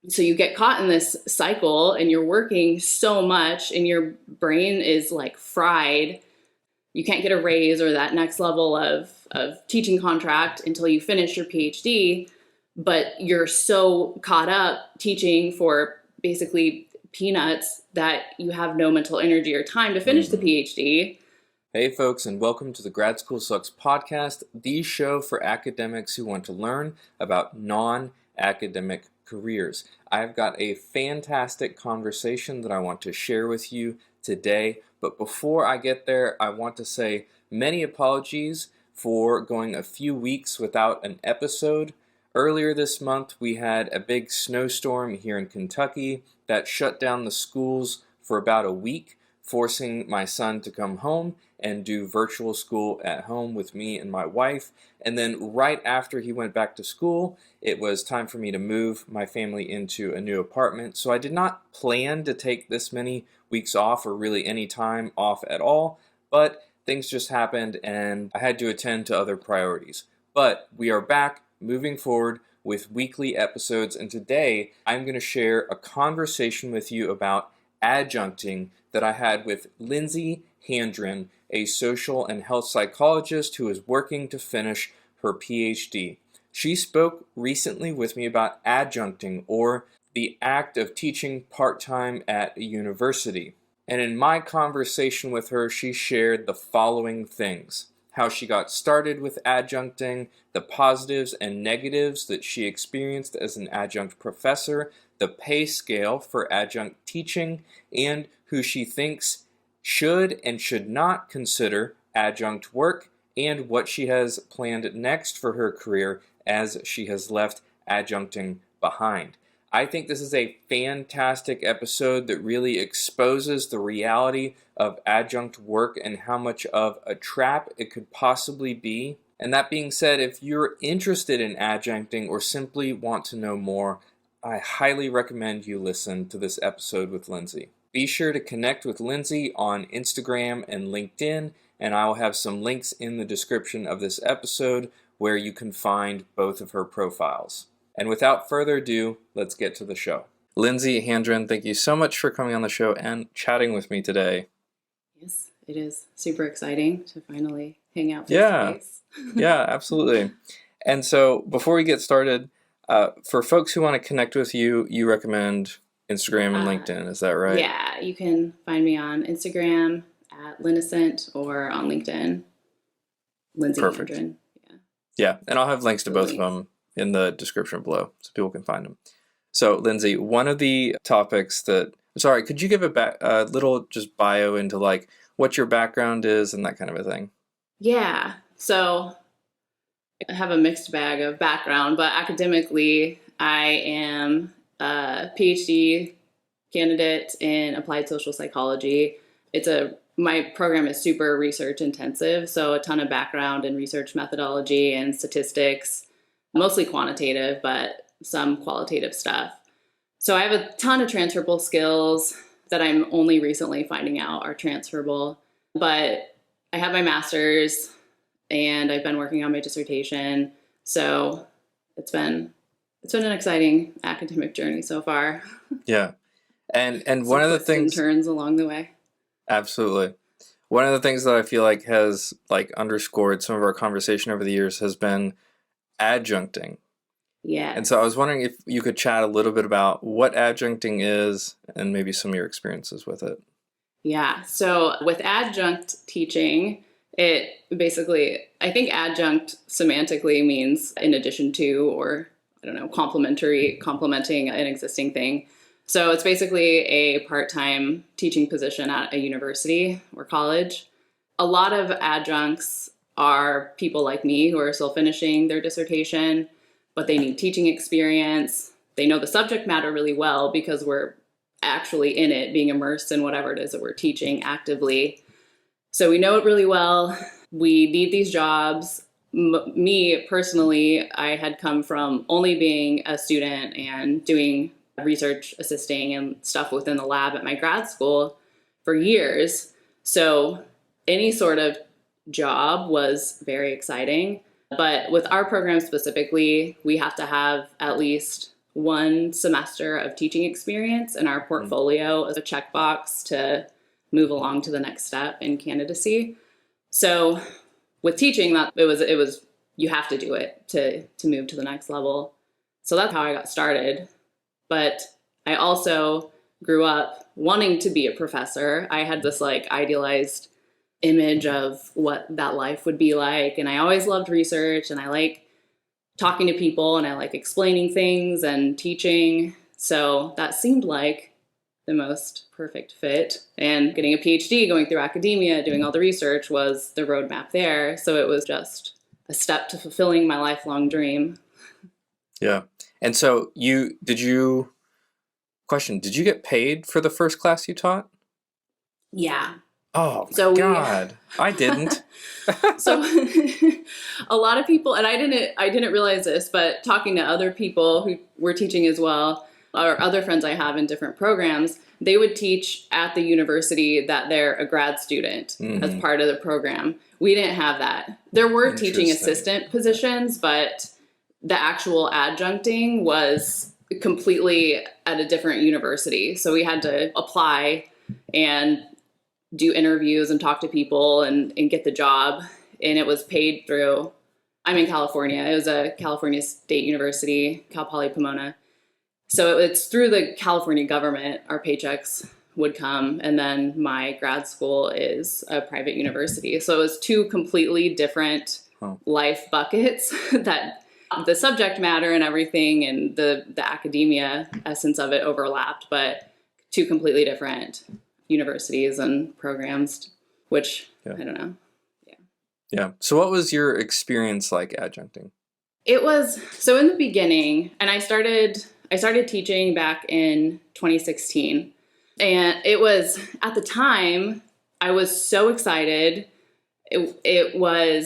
So you get caught in this cycle and you're working so much and your brain is like fried. You can't get a raise or that next level of teaching contract until you finish your PhD, but you're so caught up teaching for basically peanuts that you have no mental energy or time to finish the PhD. Hey folks, and welcome to the Grad School Sucks podcast, the show for academics who want to learn about non-academic careers. I've got a fantastic conversation that I want to share with you today, but before I get there, I want to say many apologies for going a few weeks without an episode. Earlier this month, we had a big snowstorm here in Kentucky that shut down the schools for about a week, forcing my son to come home and do virtual school at home with me and my wife. And then right after he went back to school, it was time for me to move my family into a new apartment. So I did not plan to take this many weeks off or really any time off at all, but things just happened and I had to attend to other priorities. But we are back moving forward with weekly episodes, and today I'm going to share a conversation with you about adjuncting that I had with Lindsay Handren, a social and health psychologist who is working to finish her PhD. She spoke recently with me about adjuncting, or the act of teaching part-time at a university. And in my conversation with her, she shared the following things: how she got started with adjuncting, the positives and negatives that she experienced as an adjunct professor, the pay scale for adjunct teaching, and who she thinks should and should not consider adjunct work, and what she has planned next for her career as she has left adjuncting behind. I think this is a fantastic episode that really exposes the reality of adjunct work and how much of a trap it could possibly be. And that being said, if you're interested in adjuncting or simply want to know more, I highly recommend you listen to this episode with Lindsay. Be sure to connect with Lindsay on Instagram and LinkedIn, and I will have some links in the description of this episode where you can find both of her profiles. And without further ado, let's get to the show. Lindsay Handren, thank you so much for coming on the show and chatting with me today. Yes, it is super exciting to finally hang out face to face. Yeah, absolutely. And so before we get started, for folks who want to connect with you, you recommend Instagram and LinkedIn, is that right? Yeah, you can find me on Instagram at Linnocent or on LinkedIn, Lindsay Perfect. Handren. Yeah, and I'll have links to both of them in the description below so people can find them. So, Lindsay, one of the topics could you give a little just bio into like what your background is and that kind of a thing? Yeah, so I have a mixed bag of background, but academically, I am a PhD candidate in applied social psychology. My program is super research intensive, so a ton of background in research methodology and statistics, mostly quantitative, but some qualitative stuff. So I have a ton of transferable skills that I'm only recently finding out are transferable. But I have my master's and I've been working on my dissertation. So it's been an exciting academic journey so far. Yeah. And one of the things, turns along the way. Absolutely. One of the things that I feel like has like underscored some of our conversation over the years has been adjuncting. Yeah. And so I was wondering if you could chat a little bit about what adjuncting is and maybe some of your experiences with it. Yeah. So with adjunct teaching, it basically, I think adjunct semantically means in addition to, or I don't know, complementing an existing thing. So it's basically a part-time teaching position at a university or college. A lot of adjuncts are people like me who are still finishing their dissertation, but they need teaching experience. They know the subject matter really well because we're actually in it, being immersed in whatever it is that we're teaching actively. So we know it really well. We need these jobs. Me personally, I had come from only being a student and doing research assisting and stuff within the lab at my grad school for years. So any sort of job was very exciting. But with our program specifically, we have to have at least 1 semester of teaching experience in our portfolio as a checkbox to move along to the next step in candidacy. So with teaching, that it was you have to do it to move to the next level. So that's how I got started. But I also grew up wanting to be a professor. I had this like idealized image of what that life would be like. And I always loved research, and I like talking to people, and I like explaining things and teaching. So that seemed like the most perfect fit. And getting a PhD, going through academia, doing all the research was the roadmap there. So it was just a step to fulfilling my lifelong dream. Yeah. And so did you get paid for the first class you taught? Yeah. Oh my God. I didn't. So a lot of people, and I didn't realize this, but talking to other people who were teaching as well, or other friends I have in different programs, they would teach at the university that they're a grad student as part of the program. We didn't have that. There were teaching assistant positions, but the actual adjuncting was completely at a different university. So we had to apply and do interviews and talk to people and get the job. And it was paid through, I'm in California. It was a California State University, Cal Poly Pomona. So it's through the California government, our paychecks would come. And then my grad school is a private university. So it was 2 completely different life buckets that the subject matter and everything and the academia essence of it overlapped, but 2 completely different universities and programs, which I don't know. Yeah. So what was your experience like adjuncting? It was, so in the beginning, and I started teaching back in 2016, and it was, at the time, I was so excited. I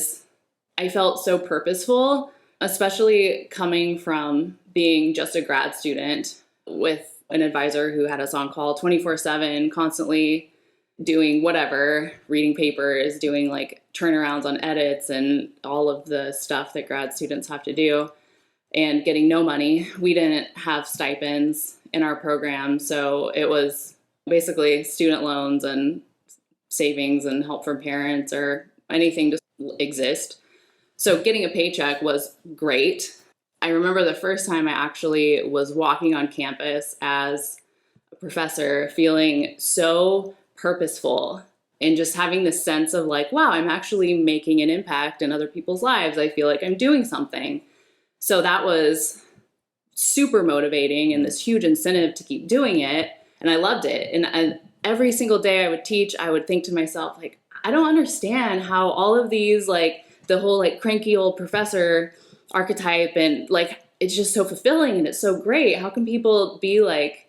felt so purposeful, especially coming from being just a grad student with an advisor who had us on call 24/7, constantly doing whatever, reading papers, doing like turnarounds on edits and all of the stuff that grad students have to do, and getting no money. We didn't have stipends in our program, so it was basically student loans and savings and help from parents or anything to exist. So getting a paycheck was great. I remember the first time I actually was walking on campus as a professor, feeling so purposeful and just having this sense of like, wow, I'm actually making an impact in other people's lives. I feel like I'm doing something. So that was super motivating and this huge incentive to keep doing it. And I loved it. And every single day I would teach, I would think to myself, like, I don't understand how all of these, like the whole like cranky old professor archetype, and like it's just so fulfilling and it's so great. How can people be like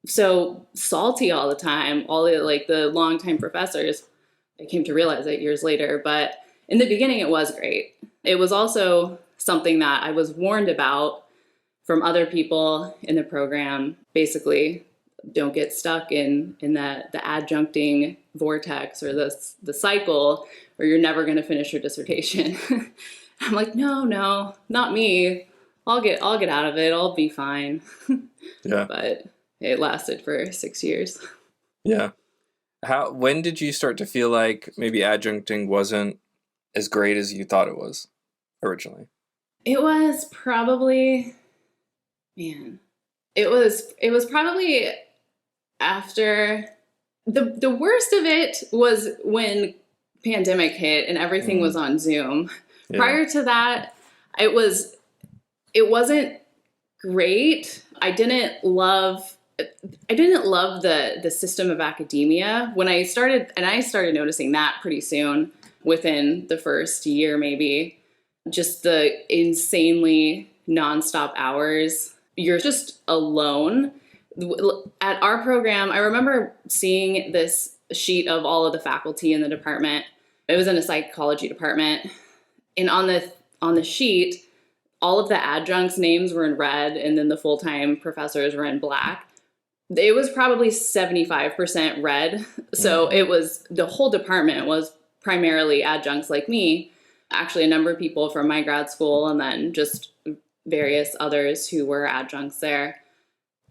so salty all the time? All the like the longtime professors, I came to realize it years later, but in the beginning it was great. It was also something that I was warned about from other people in the program. Basically, don't get stuck in the adjuncting vortex or the cycle where you're never going to finish your dissertation. I'm like, no, not me. I'll get out of it. I'll be fine. Yeah. But it lasted for 6 years. Yeah. When did you start to feel like maybe adjuncting wasn't as great as you thought it was originally? It was probably, it was probably after the worst of it was when pandemic hit and everything was on Zoom. Yeah. Prior to that, it wasn't great. I didn't love the system of academia when I started noticing that pretty soon, within the first year maybe, just the insanely nonstop hours. You're just alone. At our program, I remember seeing this sheet of all of the faculty in the department. It was in a psychology department. And on the sheet, all of the adjuncts' names were in red, and then the full-time professors were in black. It was probably 75% red. So it was, the whole department was primarily adjuncts like me. Actually, a number of people from my grad school, and then just various others who were adjuncts there.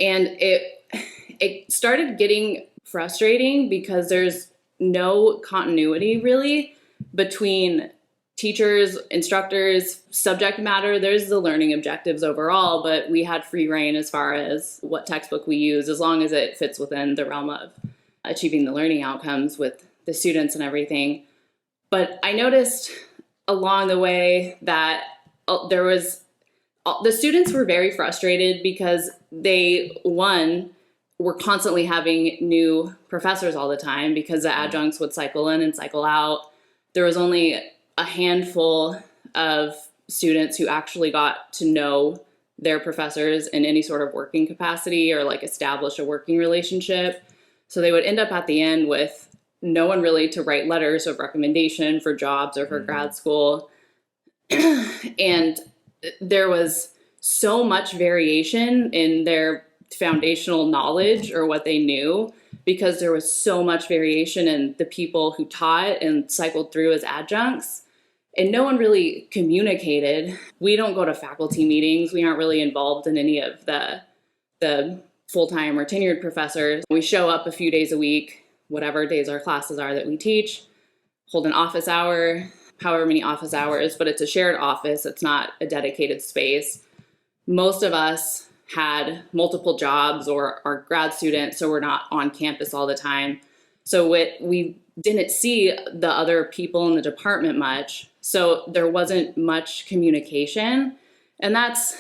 And it started getting frustrating because there's no continuity really between teachers, instructors, subject matter. There's the learning objectives overall, but we had free reign as far as what textbook we use, as long as it fits within the realm of achieving the learning outcomes with the students and everything. But I noticed along the way that the students were very frustrated because they, one, were constantly having new professors all the time because the adjuncts would cycle in and cycle out. There was only a handful of students who actually got to know their professors in any sort of working capacity or like establish a working relationship. So they would end up at the end with no one really to write letters of recommendation for jobs or for grad school. And there was so much variation in their foundational knowledge or what they knew because there was so much variation in the people who taught and cycled through as adjuncts. And no one really communicated. We don't go to faculty meetings. We aren't really involved in any of the full-time or tenured professors. We show up a few days a week, whatever days our classes are that we teach, hold an office hour, however many office hours, but it's a shared office. It's not a dedicated space. Most of us had multiple jobs or are grad students, so we're not on campus all the time. So we didn't see the other people in the department much. So there wasn't much communication. And that's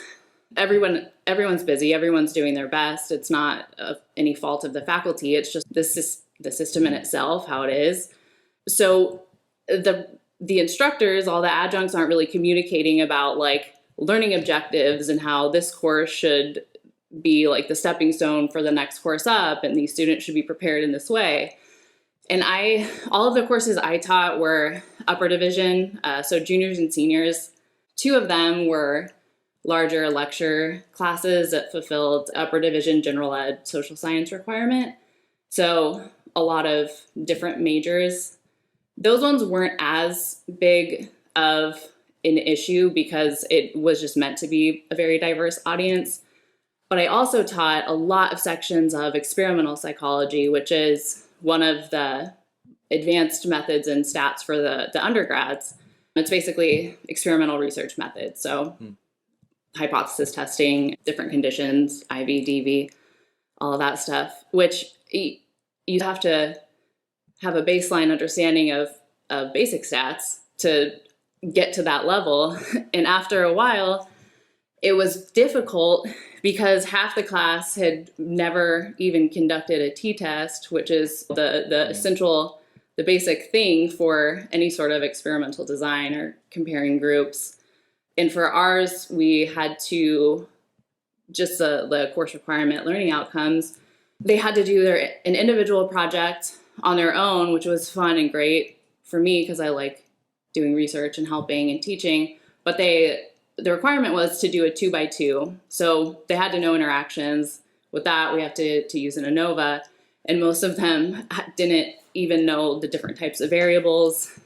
everyone's busy. Everyone's doing their best. It's not any fault of the faculty. It's just the system in itself, how it is. So the instructors, all the adjuncts aren't really communicating about like learning objectives and how this course should be like the stepping stone for the next course up. And these students should be prepared in this way. And all of the courses I taught were upper division, so juniors and seniors. 2 of them were larger lecture classes that fulfilled upper division general ed social science requirement. So a lot of different majors. Those ones weren't as big of an issue because it was just meant to be a very diverse audience. But I also taught a lot of sections of experimental psychology, which is one of the advanced methods in stats for the undergrads. It's basically experimental research methods. So hypothesis testing, different conditions, IV, DV, all of that stuff, which you have to have a baseline understanding of basic stats to get to that level. And after a while, it was difficult because half the class had never even conducted a t-test, which is the essential, the basic thing for any sort of experimental design or comparing groups. And for ours, we had to, just the course requirement learning outcomes, they had to do an individual project on their own, which was fun and great for me because I like doing research and helping and teaching. But the requirement was to do a 2x2. So they had to know interactions. With that, we have to use an ANOVA. And most of them didn't even know the different types of variables,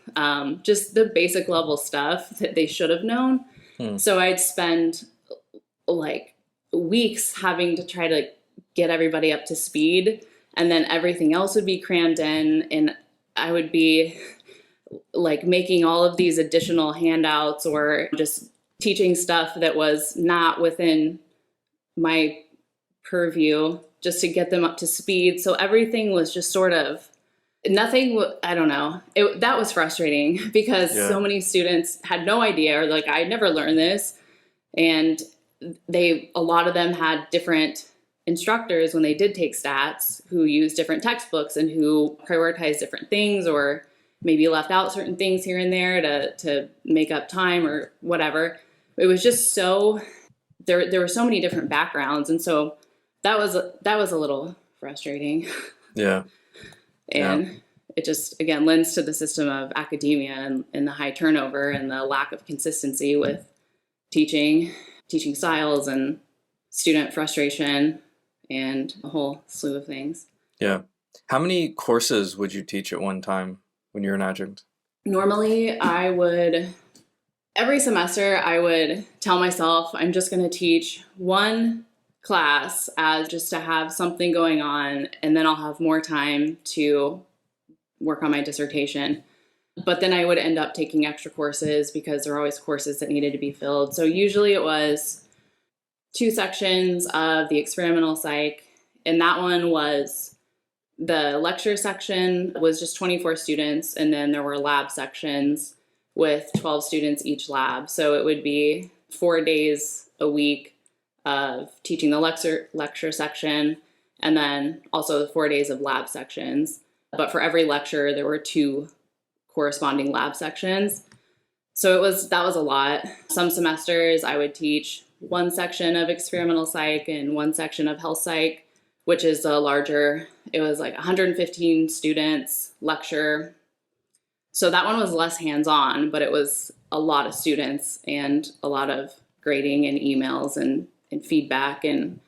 just the basic level stuff that they should have known. So I'd spend like weeks having to try to get everybody up to speed. And then everything else would be crammed in. And I would be like making all of these additional handouts or just teaching stuff that was not within my purview just to get them up to speed. So everything was just sort of nothing. I don't know. That was frustrating because so many students had no idea or like, I never learned this. And a lot of them had different instructors when they did take stats who used different textbooks and who prioritized different things or maybe left out certain things here and there to make up time or whatever. It was just so, there were so many different backgrounds. And so that was a little frustrating. Yeah. And it just, again, lends to the system of academia and the high turnover and the lack of consistency with teaching styles and student frustration and a whole slew of things. Yeah. How many courses would you teach at one time when you're an adjunct? Normally, I would every semester I would tell myself I'm just going to teach one class as just to have something going on, and then I'll have more time to work on my dissertation. But then I would end up taking extra courses because there were always courses that needed to be filled. So usually it was 2 sections of the experimental psych, and that one was the lecture section was just 24 students, and then there were lab sections with 12 students each lab. So it would be 4 days a week of teaching the lecture section, and then also 4 days of lab sections. But for every lecture, there were 2 corresponding lab sections. So that was a lot. Some semesters I would teach 1 section of experimental psych and 1 section of health psych, which is a larger, it was like 115 students lecture. So that one was less hands-on, but it was a lot of students and a lot of grading and emails and feedback, and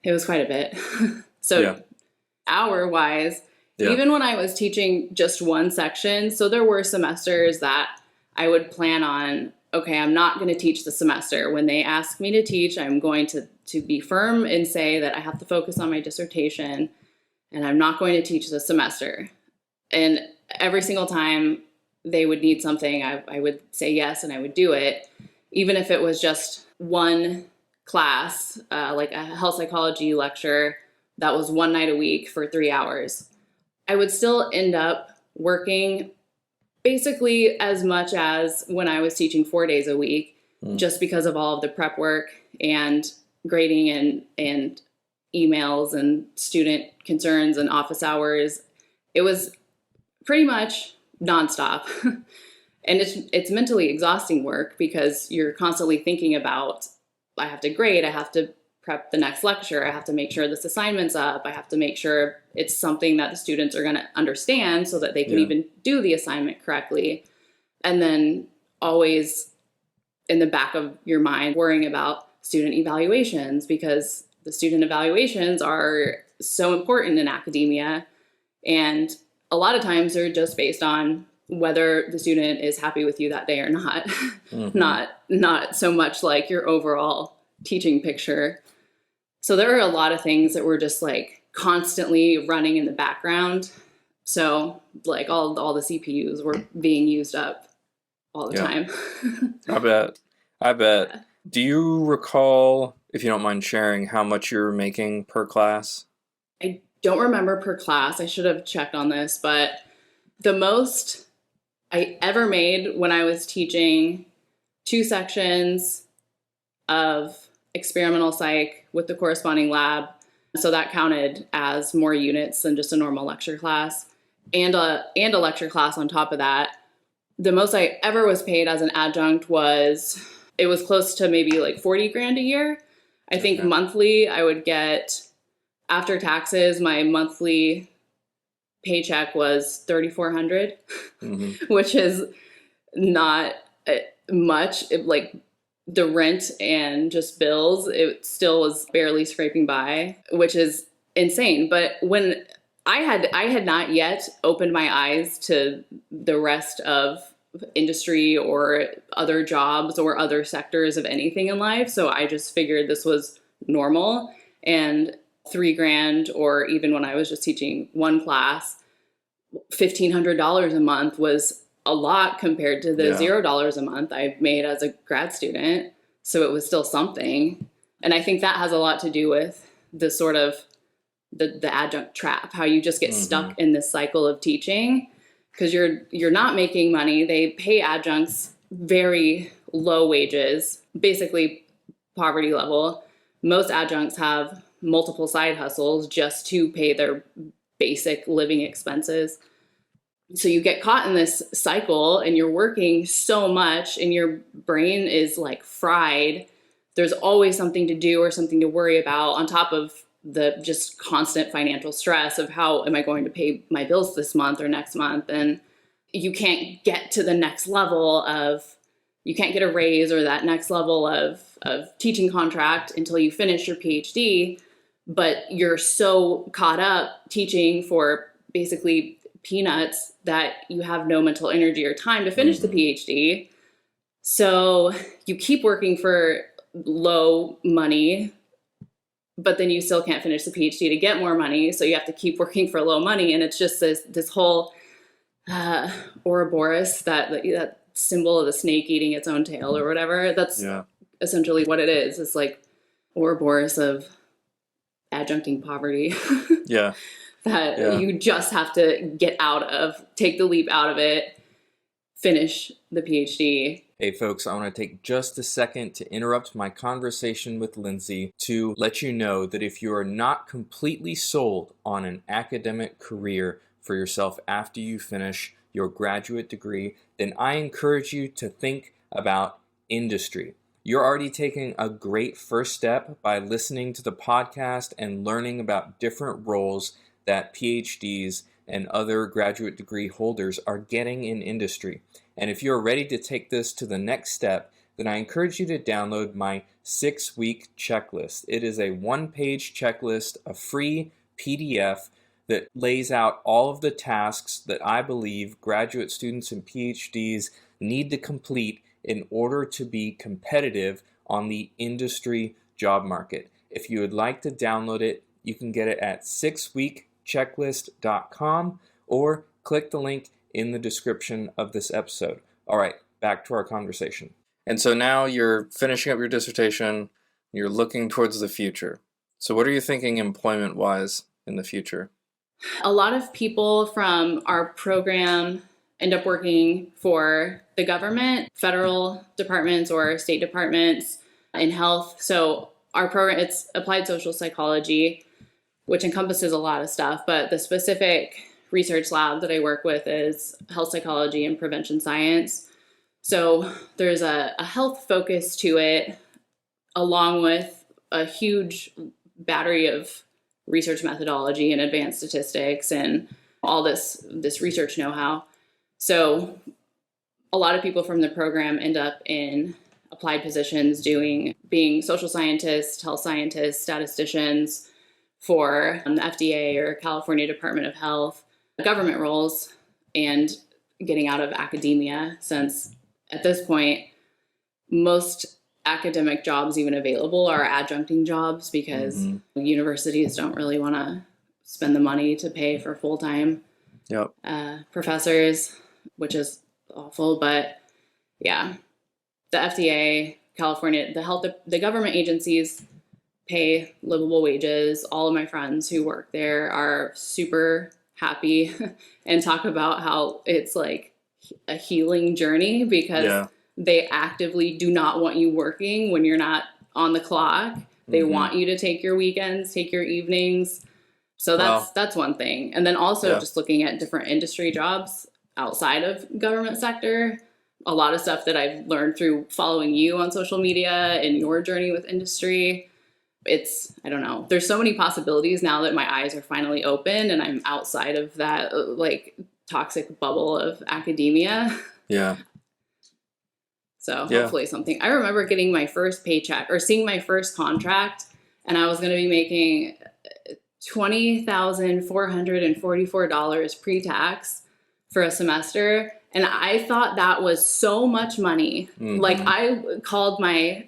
it was quite a bit. So hour-wise, even when I was teaching just 1 section, so there were semesters that I would plan on, okay, I'm not going to teach the semester. When they ask me to teach, I'm going to be firm and say that I have to focus on my dissertation, and I'm not going to teach the semester. And every single time they would need something, I would say yes, and I would do it, even if it was just 1 class, like a health psychology lecture that was 1 night a week for 3 hours. I would still end up working basically as much as when I was teaching 4 days a week, just because of all of the prep work and grading and emails and student concerns and office hours. It was pretty much nonstop. And it's mentally exhausting work because you're constantly thinking about, I have to grade, I have to prep the next lecture, I have to make sure this assignment's up, I have to make sure it's something that the students are going to understand so that they can even do the assignment correctly. And then always in the back of your mind worrying about student evaluations, because the student evaluations are so important in academia. And a lot of times they're just based on whether the student is happy with you that day or not. Not so much like your overall teaching picture. So there are a lot of things that were just like constantly running in the background. So like all the CPUs were being used up all the time. I bet. Do you recall, if you don't mind sharing, how much you're making per class? I don't remember per class. I should have checked on this, but the most I ever made when I was teaching 2 sections of experimental psych with the corresponding lab, so that counted as more units than just a normal lecture class, and a lecture class on top of that. The most I ever was paid as an adjunct was close to maybe like 40 grand a year. I think monthly I would get, after taxes, my monthly paycheck was $3,400, which is not much. Like the rent and just bills, it still was barely scraping by, which is insane. But when I had not yet opened my eyes to the rest of industry or other jobs or other sectors of anything in life, so I just figured this was normal. And $3,000, or even when I was just teaching 1 class, $1,500 a month was a lot compared to the $0 a month I made as a grad student. So it was still something. And I think that has a lot to do with the sort of the adjunct trap, how you just get stuck in this cycle of teaching because you're not making money. They pay adjuncts very low wages, basically poverty level. Most adjuncts have multiple side hustles just to pay their basic living expenses. So you get caught in this cycle and you're working so much and your brain is like fried. There's always something to do or something to worry about on top of the just constant financial stress of how am I going to pay my bills this month or next month. And you can't get to the next level you can't get a raise or that next level of teaching contract until you finish your PhD. But you're so caught up teaching for basically peanuts that you have no mental energy or time to finish the PhD. So you keep working for low money, but then you still can't finish the PhD to get more money. So you have to keep working for low money. And it's just this whole Ouroboros, that symbol of the snake eating its own tail or whatever. That's essentially what it is. It's like Ouroboros of adjuncting poverty. Yeah. That you just have to get out of, take the leap out of it, finish the PhD. Hey folks, I want to take just a second to interrupt my conversation with Lindsay to let you know that if you are not completely sold on an academic career for yourself after you finish your graduate degree, then I encourage you to think about industry. You're already taking a great first step by listening to the podcast and learning about different roles that PhDs and other graduate degree holders are getting in industry. And if you're ready to take this to the next step, then I encourage you to download my 6-week checklist. It is a 1-page checklist, a free PDF that lays out all of the tasks that I believe graduate students and PhDs need to complete in order to be competitive on the industry job market. If you would like to download it, you can get it at 6weekchecklist.com or click the link in the description of this episode. All right, back to our conversation. And so now you're finishing up your dissertation, you're looking towards the future. So what are you thinking employment-wise in the future? A lot of people from our program end up working for the government, federal departments or state departments in health. So our program, it's applied social psychology, which encompasses a lot of stuff, but the specific research lab that I work with is health psychology and prevention science. So there's a health focus to it, along with a huge battery of research methodology and advanced statistics and all this research know-how. So a lot of people from the program end up in applied positions being social scientists, health scientists, statisticians for the FDA or California Department of Health, government roles, and getting out of academia, since at this point, most academic jobs even available are adjuncting jobs because universities don't really want to spend the money to pay for full-time professors, which is awful. But yeah, the FDA, California, the government agencies pay livable wages. All of my friends who work there are super happy and talk about how it's like a healing journey because they actively do not want you working when you're not on the clock. They want you to take your weekends, take your evenings. So that's one thing. And then also just looking at different industry jobs outside of government sector, a lot of stuff that I've learned through following you on social media and your journey with industry. I don't know. There's so many possibilities now that my eyes are finally open and I'm outside of that like toxic bubble of academia. Yeah. So hopefully something. I remember getting my first paycheck or seeing my first contract, and I was going to be making $20,444 pre-tax for a semester. And I thought that was so much money. Like I called my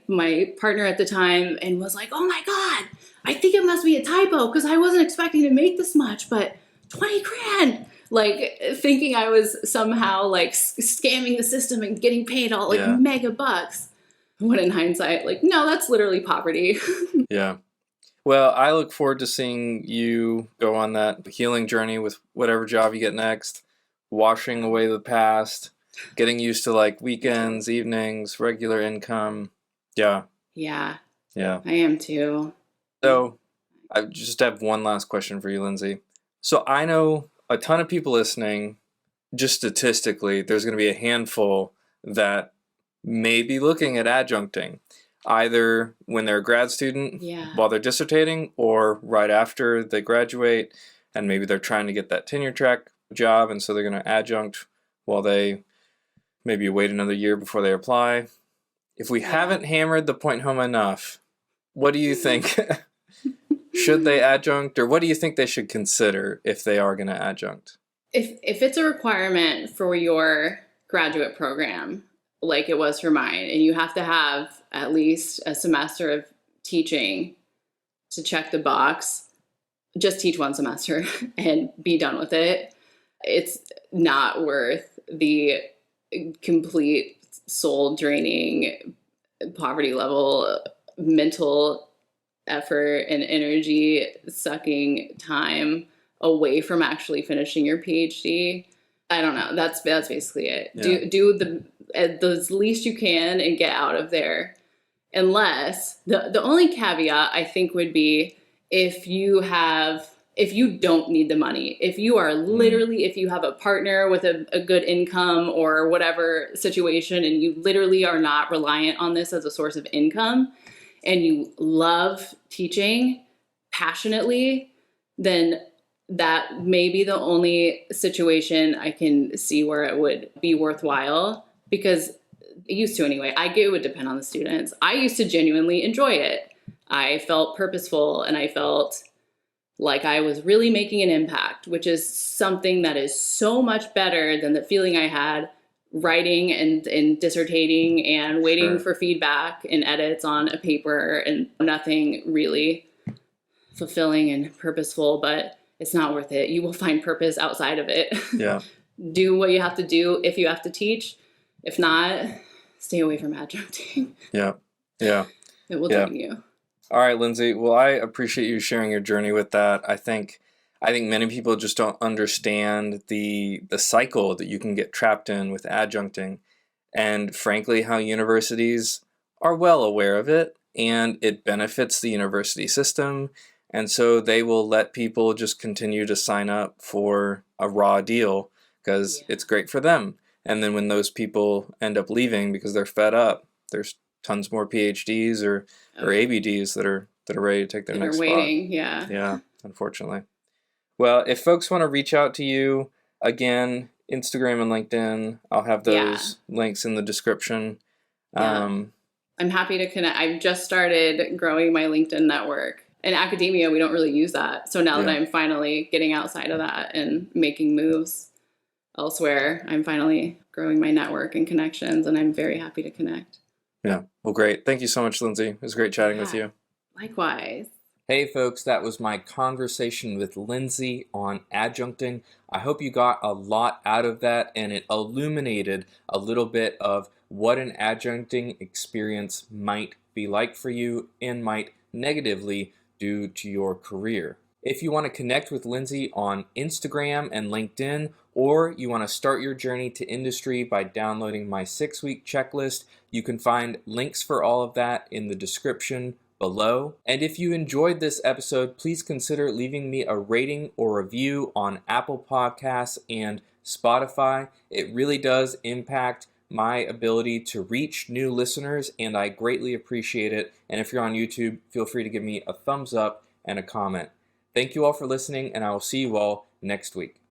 partner at the time and was like, oh my God, I think it must be a typo because I wasn't expecting to make this much, but 20 grand. Like thinking I was somehow like scamming the system and getting paid all like mega bucks. When in hindsight, like, no, that's literally poverty. Yeah. Well, I look forward to seeing you go on that healing journey with whatever job you get next, washing away the past, getting used to like weekends, evenings, regular income. Yeah. Yeah. Yeah. I am too. So I just have one last question for you, Lindsay. So I know a ton of people listening, just statistically, there's going to be a handful that may be looking at adjuncting, either when they're a grad student while they're dissertating or right after they graduate, and maybe they're trying to get that tenure track job, and so they're going to adjunct while they maybe wait another year before they apply. If we haven't hammered the point home enough, what do you think? Should they adjunct, or what do you think they should consider if they are going to adjunct? If it's a requirement for your graduate program, like it was for mine. And you have to have at least a semester of teaching to check the box. Just teach one semester and be done with it. It's not worth the complete soul draining, poverty level, mental effort and energy sucking time away from actually finishing your PhD. I don't know. That's basically it. Yeah. Do the least you can and get out of there. Unless the only caveat I think would be if you don't need the money, if you are literally, if you have a partner with a good income or whatever situation, and you literally are not reliant on this as a source of income, and you love teaching passionately, then that may be the only situation I can see where it would be worthwhile, because it used to anyway. It would depend on the students. I used to genuinely enjoy it. I felt purposeful and I felt like I was really making an impact, which is something that is so much better than the feeling I had writing and dissertating and waiting for feedback and edits on a paper, and nothing really fulfilling and purposeful, but it's not worth it. You will find purpose outside of it. Yeah. Do what you have to do if you have to teach. If not, stay away from adjuncting. Yeah. Yeah. It will drain you. All right, Lindsay. Well, I appreciate you sharing your journey with that. I think many people just don't understand the cycle that you can get trapped in with adjuncting, and frankly, how universities are well aware of it, and it benefits the university system, and so they will let people just continue to sign up for a raw deal because it's great for them. And then when those people end up leaving because they're fed up, there's tons more PhDs or ABDs that are ready to take their next waiting, spot. Yeah, unfortunately. Well, if folks want to reach out to you, again, Instagram and LinkedIn, I'll have those links in the description. I'm happy to connect. I've just started growing my LinkedIn network. In academia, we don't really use that. So now that I'm finally getting outside of that and making moves elsewhere, I'm finally growing my network and connections, and I'm very happy to connect. Yeah. Well, great. Thank you so much, Lindsay. It was great chatting with you. Likewise. Hey, folks, that was my conversation with Lindsay on adjuncting. I hope you got a lot out of that, and it illuminated a little bit of what an adjuncting experience might be like for you and might negatively do to your career. If you want to connect with Lindsay on Instagram and LinkedIn, or you want to start your journey to industry by downloading my 6-week checklist, you can find links for all of that in the description below. And if you enjoyed this episode, please consider leaving me a rating or review on Apple Podcasts and Spotify. It really does impact my ability to reach new listeners, and I greatly appreciate it. And if you're on YouTube, feel free to give me a thumbs up and a comment. Thank you all for listening, and I will see you all next week.